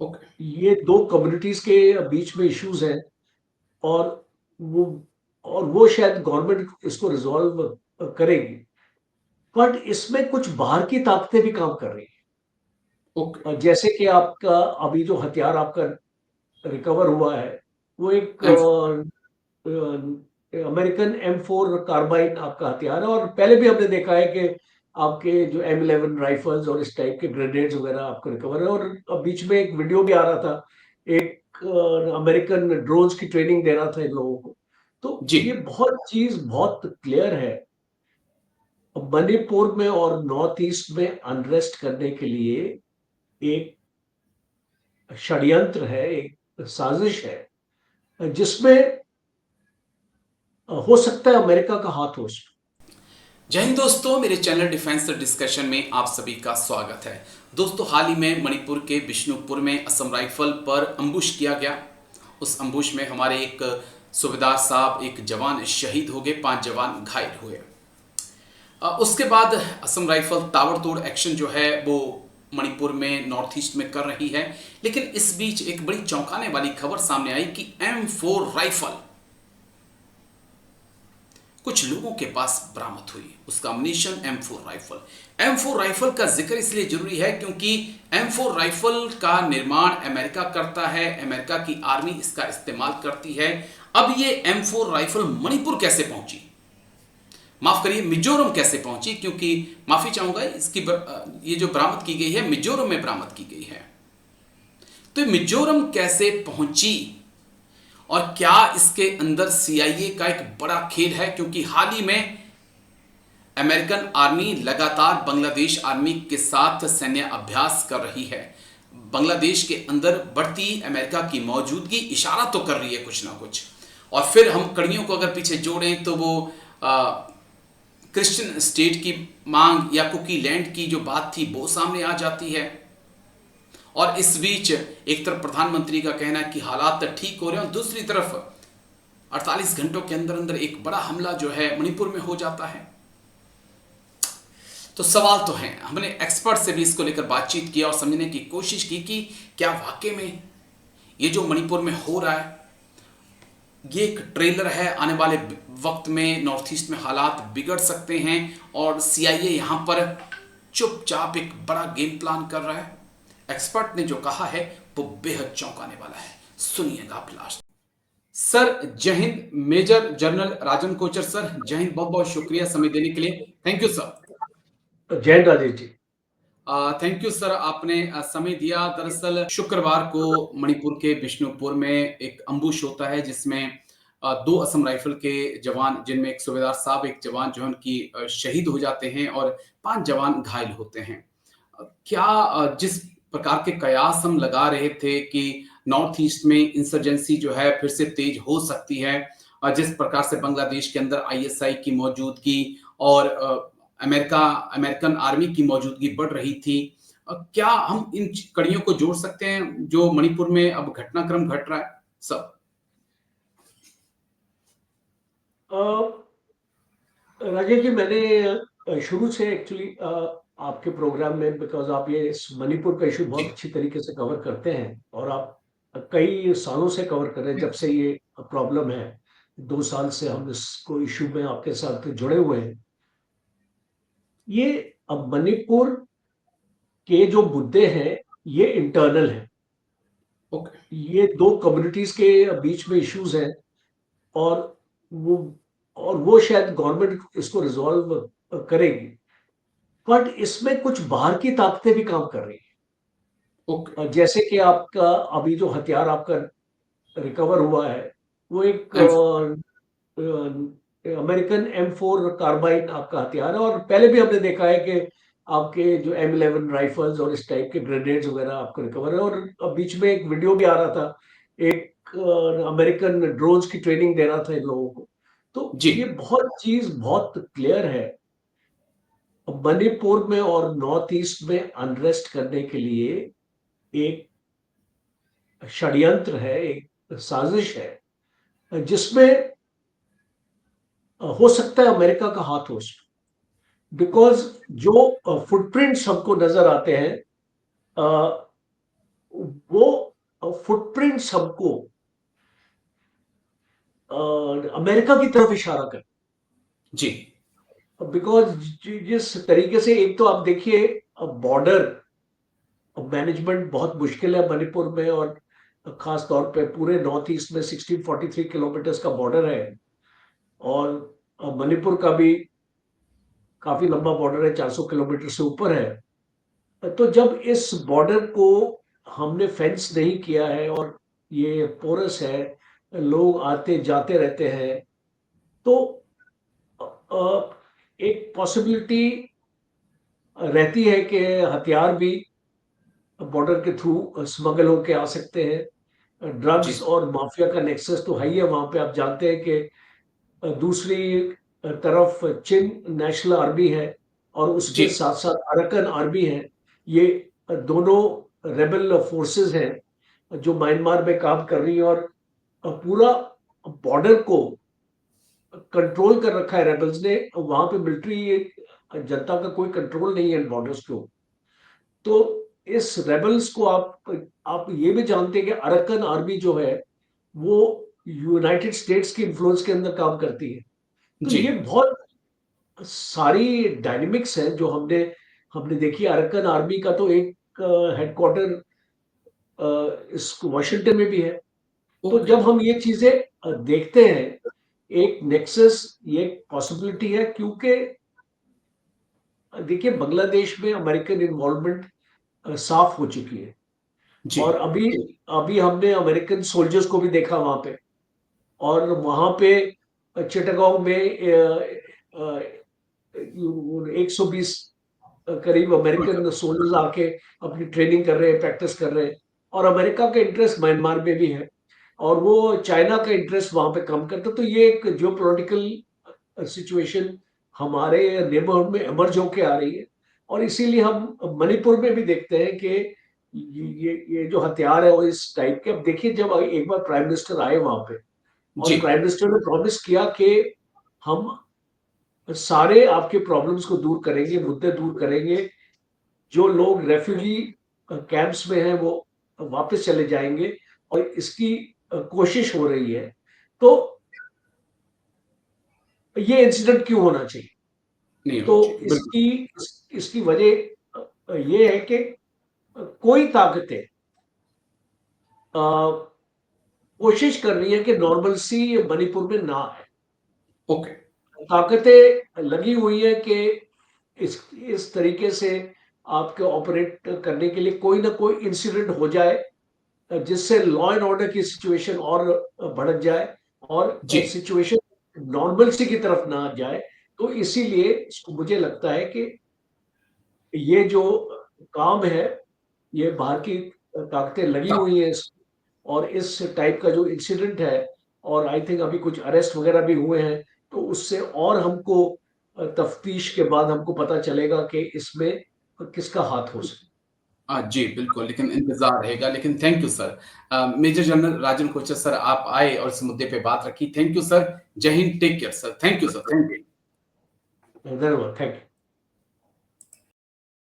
Okay. ये दो communities के बीच में इश्यूज हैं। और वो वो शायद गवर्नमेंट इसको रिजॉल्व करेगी। बट इसमें कुछ बाहर की ताकतें भी काम कर रही ओके। हैं। जैसे कि आपका अभी जो हथियार आपका रिकवर हुआ है, वो एक एम अमेरिकन M4 कार्बाइन आपका हथियार है। और पहले भी हमने देखा है कि आपके जो M11 राइफल्स और इस टाइप के ग्रेनेड्स वगैरह आपको रिकवर है। और अब बीच में एक वीडियो भी आ रहा था, एक अमेरिकन ड्रोन्स की ट्रेनिंग दे रहा था इन लोगों को। तो जी। ये बहुत चीज बहुत क्लियर है। अब मणिपुर में और नॉर्थ ईस्ट में अनरेस्ट करने के लिए एक षड्यंत्र है, एक साजिश है, जिसमें हो सकता है अमेरिका का हाथ हो उसमें। जय हिंद दोस्तों, मेरे चैनल डिफेंस डिस्कशन में आप सभी का स्वागत है। दोस्तों, हाल ही में मणिपुर के बिष्णुपुर में असम राइफल पर अम्बुश किया गया। उस अम्बुश में हमारे एक सूबेदार साहब, एक जवान शहीद हो गए, 5 जवान घायल हुए। उसके बाद असम राइफल ताबड़तोड़ एक्शन जो है वो मणिपुर में, नॉर्थ ईस्ट में कर रही है। लेकिन इस बीच एक बड़ी चौंकाने वाली खबर सामने आई कि M4 राइफल कुछ लोगों के पास बरामद हुई। उसका अम्युनिशन M4 राइफल का जिक्र इसलिए जरूरी है क्योंकि M4 राइफल का निर्माण अमेरिका करता है, अमेरिका की आर्मी इसका इस्तेमाल करती है। अब ये M4 राइफल मणिपुर कैसे पहुंची, माफ करिए मिजोरम कैसे पहुंची, क्योंकि माफी चाहूंगा, इसकी ये जो बरामद की गई है मिजोरम में बरामद की गई है। तो मिजोरम कैसे पहुंची और क्या इसके अंदर CIA का एक बड़ा खेल है, क्योंकि हाल ही में अमेरिकन आर्मी लगातार बांग्लादेश आर्मी के साथ सैन्य अभ्यास कर रही है। बांग्लादेश के अंदर बढ़ती अमेरिका की मौजूदगी इशारा तो कर रही है कुछ ना कुछ। और फिर हम कड़ियों को अगर पीछे जोड़ें तो वो क्रिश्चियन स्टेट की मांग या कुकी लैंड की जो बात थी वो सामने आ जाती है। और इस बीच एक तरफ प्रधानमंत्री का कहना है कि हालात ठीक हो रहे हैं, और दूसरी तरफ 48 घंटों के अंदर अंदर एक बड़ा हमला जो है मणिपुर में हो जाता है। तो सवाल तो हैं, हमने एक्सपर्ट से भी इसको लेकर बातचीत किया और समझने की कोशिश की कि क्या वाकई में ये जो मणिपुर में हो रहा है ये एक ट्रेलर है, आने वाले वक्त में नॉर्थ ईस्ट में हालात बिगड़ सकते हैं और CIA यहां पर चुपचाप एक बड़ा गेम प्लान कर रहा है। एक्सपर्ट ने जो कहा है वो बेहद चौंकाने वाला है, सुनिएगा आप लास्ट। सर जय Hind, major general Rajan Kochar sir, जय हिंद, बहुत बहुत शुक्रिया समय देने के लिए। Thank you sir. Jain Rajesh ji. Thank you sir, आपने समय दिया। दरअसल शुक्रवार को मणिपुर के बिष्णुपुर में एक अम्बुश होता है जिसमें 2 असम राइफल के जवान, जिनमें एक सूबेदार साहब, एक जवान जो है उनकी शहीद हो जाते हैं और 5 जवान घायल होते हैं। क्या जिस प्रकार के कयास हम लगा रहे थे कि नॉर्थ ईस्ट में इंसर्जेंसी जो है फिर से तेज हो सकती है, जिस प्रकार से बांग्लादेश के अंदर ISI की मौजूदगी और अमेरिकन आर्मी की मौजूदगी बढ़ रही थी, क्या हम इन कड़ियों को जोड़ सकते हैं जो मणिपुर में अब घटनाक्रम घट रहा है सब? राजेश जी, मैंने शुरू से एक्चुअली आपके प्रोग्राम में, बिकॉज आप ये इस मणिपुर का इशू जी। बहुत अच्छी तरीके से कवर करते हैं और आप कई सालों से कवर कर रहे हैं, जब से ये प्रॉब्लम है। 2 साल से हम इसको इशू में आपके साथ जुड़े हुए हैं। ये अब मणिपुर के जो मुद्दे हैं ये इंटरनल है। ओके। ये दो कम्युनिटीज के बीच में इश्यूज हैं। और वो वो शायद गवर्नमेंट इसको रिजॉल्व करेगी। बट इसमें कुछ बाहर की ताकतें भी काम कर रही ओके। हैं। जैसे कि आपका अभी जो हथियार आपका रिकवर हुआ है, वो एक एम अमेरिकन M4 कार्बाइन आपका हथियार है। और पहले भी हमने देखा है कि आपके जो M11 राइफल्स और इस टाइप के ग्रेनेड्स वगैरह आपको रिकवर है। और अब बीच में एक वीडियो भी आ रहा था, एक अमेरिकन ड्रोन्स की ट्रेनिंग दे रहा था इन लोगों को। तो जी। ये बहुत चीज बहुत क्लियर है। अब मणिपुर में और नॉर्थ ईस्ट में अनरेस्ट करने के लिए एक षड्यंत्र है, एक साजिश है, जिसमें हो सकता है अमेरिका का हाथ हो उसमें। बिकॉज जो फुटप्रिंट्स हमको नजर आते हैं, अ, वो फुटप्रिंट्स हमको अमेरिका की तरफ इशारा कर, जी बिकॉज जिस तरीके से, एक तो आप देखिए बॉर्डर मैनेजमेंट बहुत मुश्किल है मणिपुर में, और खास तौर पे पूरे नॉर्थ ईस्ट में 1643 किलोमीटर्स का बॉर्डर है, और मणिपुर का भी काफी लंबा बॉर्डर है, 400 किलोमीटर से ऊपर है। तो जब इस बॉर्डर को हमने फेंस नहीं किया है और ये पोरस है, लोग आते जाते रहते हैं, तो एक पॉसिबिलिटी रहती है कि हथियार भी बॉर्डर के थ्रू स्मगल होके आ सकते हैं। जी ड्रग्स और माफिया का नेक्सस तो है ही है वहां पे। आप जानते हैं कि दूसरी तरफ चिन नेशनल आर्मी है, और जी उसके साथ साथ अरकन आर्मी है। ये दोनों रेबल फोर्सेस हैं जो म्यांमार में काम कर रही हैं, और पूरा बॉर्डर को कंट्रोल कर रखा है रेबल्स ने। वहां पे मिलिट्री जनता का कोई कंट्रोल नहीं है बॉर्डर्स को। तो इस रेबल्स को आप ये भी जानते हैं कि अरकन आर्मी जो है वो यूनाइटेड स्टेट्स के इन्फ्लुएंस के अंदर काम करती है। तो जी ये बहुत सारी डायनेमिक्स है जो हमने हमने देखी। अरकन आर्मी का तो एक हेडक्वार्टर इस वॉशिंगटन में भी है। तो ओके जब हम ये चीजें देखते हैं, एक नेक्सस, ये पॉसिबिलिटी है, क्योंकि देखिए बांग्लादेश में अमेरिकन इन्वॉल्वमेंट साफ हो चुकी है। जी और अभी अभी हमने अमेरिकन सोल्जर्स को भी देखा वहां पे, और वहां पे चिटागोंग में 120 करीब अमेरिकन सोल्जर्स आके अपनी ट्रेनिंग कर रहे हैं, प्रैक्टिस कर रहे हैं। और अमेरिका का इंटरेस्ट म्यांमार में भी है, और वो चाइना का इंटरेस्ट वहां पे कम करता। तो ये एक जियो पोलिटिकल सिचुएशन हमारे नेबरहुड में इमर्ज होके आ रही है। और इसीलिए हम मणिपुर में भी देखते हैं कि ये जो हथियार है वो इस टाइप के। अब देखिए, जब एक बार प्राइम मिनिस्टर आए वहां पे, जी और प्राइम मिनिस्टर ने प्रॉमिस किया कि हम सारे आपके प्रॉब्लम्स को दूर करेंगे, मुद्दे दूर करेंगे, जो लोग रेफ्यूजी कैंप्स में हैं वो वापस चले जाएंगे, और इसकी कोशिश हो रही है। तो ये इंसिडेंट क्यों होना चाहिए? नहीं तो होना चाहिए बिल्कुल। इसकी वजह ये है कि कोई ताकतें अ, कोशिश कर रही है कि नॉर्मलसी मणिपुर में ना आए। ओके ताकतें लगी हुई है कि इस तरीके से आपके ऑपरेट करने के लिए कोई ना कोई इंसिडेंट हो जाए, जिससे लॉ एंड ऑर्डर की सिचुएशन और भड़क जाए, जी और सिचुएशन नॉर्मलसी की तरफ ना जाए। तो इसीलिए मुझे लगता है कि ये जो काम है, ये बाहर की ताकतें लगी हाँ हुई हैं और इस टाइप का जो इंसिडेंट है, और आई थिंक अभी कुछ अरेस्ट वगैरह भी हुए हैं, तो उससे और हमको तफ्तीश के बाद हमको पता चलेगा कि इसमें किसका हाथ हो सकता जी, बिल्कुल, लेकिन इंतज़ार रहेगा। लेकिन thank you sir. Major general Rajan Kochar sir, आप आए और इस मुद्दे पे बात रखी। Thank you sir. जय Hind, take care sir. Thank you sir, thank you. है। धन्यवाद, थैंक यू।